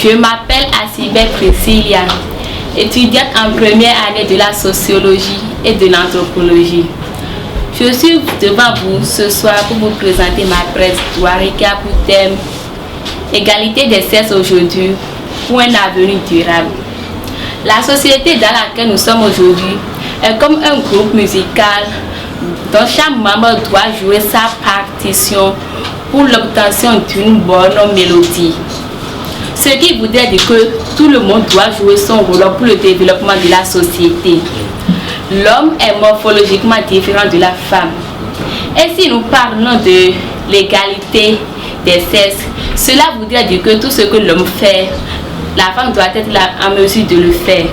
Je m'appelle Asibet Priscilla, étudiante en première année de la sociologie et de l'anthropologie. Je suis devant vous ce soir pour vous présenter ma presse Douarika pour thème Égalité des sexes aujourd'hui pour un avenir durable. La société dans laquelle nous sommes aujourd'hui est comme un groupe musical dont chaque membre doit jouer sa partition pour l'obtention d'une bonne mélodie. Ce qui voudrait dire que tout le monde doit jouer son rôle pour le développement de la société. L'homme est morphologiquement différent de la femme. Et si nous parlons de l'égalité des sexes, cela voudrait dire que tout ce que l'homme fait, la femme doit être là en mesure de le faire.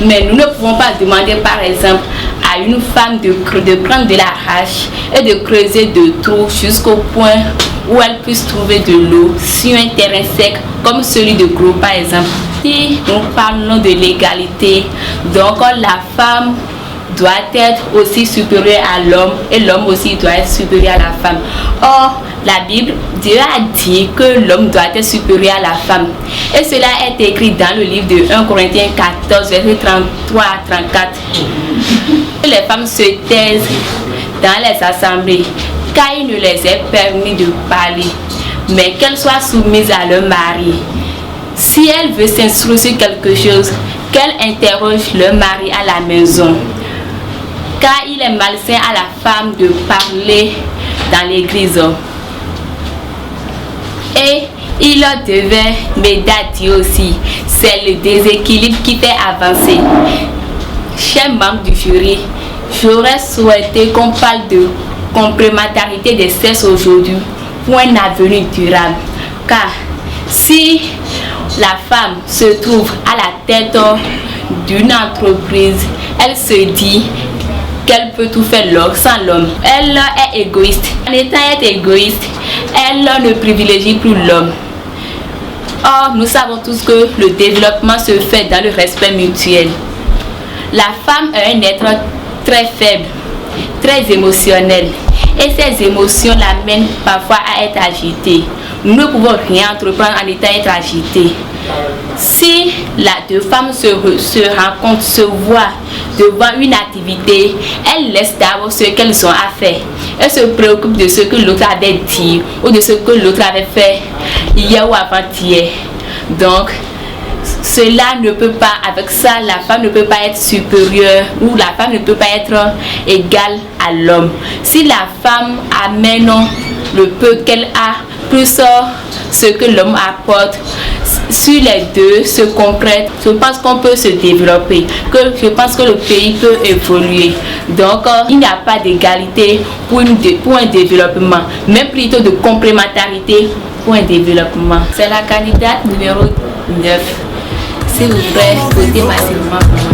Mais nous ne pouvons pas demander par exemple à une femme de prendre de la hache et de creuser de trous jusqu'au point où elle puisse trouver de l'eau sur un terrain sec comme celui de Gros par exemple. Si nous parlons de l'égalité, donc la femme doit être aussi supérieure à l'homme et l'homme aussi doit être supérieur à la femme. Or, la Bible, Dieu a dit que l'homme doit être supérieur à la femme. Et cela est écrit dans le livre de 1 Corinthiens 14, verset 33 à 34. Les femmes se taisent dans les assemblées, car il ne les est permis de parler, mais qu'elles soient soumises à leur mari. Si elle veut s'instruire sur quelque chose, qu'elle interroge leur mari à la maison. Car il est malsain à la femme de parler dans l'église. Et il devait m'aider aussi. C'est le déséquilibre qui fait avancer. Chers membres du jury, j'aurais souhaité qu'on parle de complémentarité des sexes aujourd'hui pour un avenir durable. Car si la femme se trouve à la tête d'une entreprise, elle se dit qu'elle peut tout faire sans l'homme. Elle est égoïste. En étant égoïste, elle ne privilégie plus l'homme. Or, nous savons tous que le développement se fait dans le respect mutuel. La femme est un être très faible, très émotionnel. Et ces émotions l'amènent parfois à être agitée. Nous ne pouvons rien entreprendre en étant agitée. Si les deux femmes se rencontrent, se voient devant une activité, elles laissent d'abord ce qu'elles ont à faire. Elles se préoccupent de ce que l'autre avait dit ou de ce que l'autre avait fait hier ou avant-hier. Donc, cela ne peut pas, avec ça, la femme ne peut pas être supérieure ou la femme ne peut pas être égale à l'homme. Si la femme amène le peu qu'elle a, plus ce que l'homme apporte, si les deux se comprennent, je pense qu'on peut se développer, je pense que le pays peut évoluer. Donc, il n'y a pas d'égalité pour un développement, mais plutôt de complémentarité pour un développement. C'est la candidate numéro 9. S'il vous plaît, votez massivement pour moi.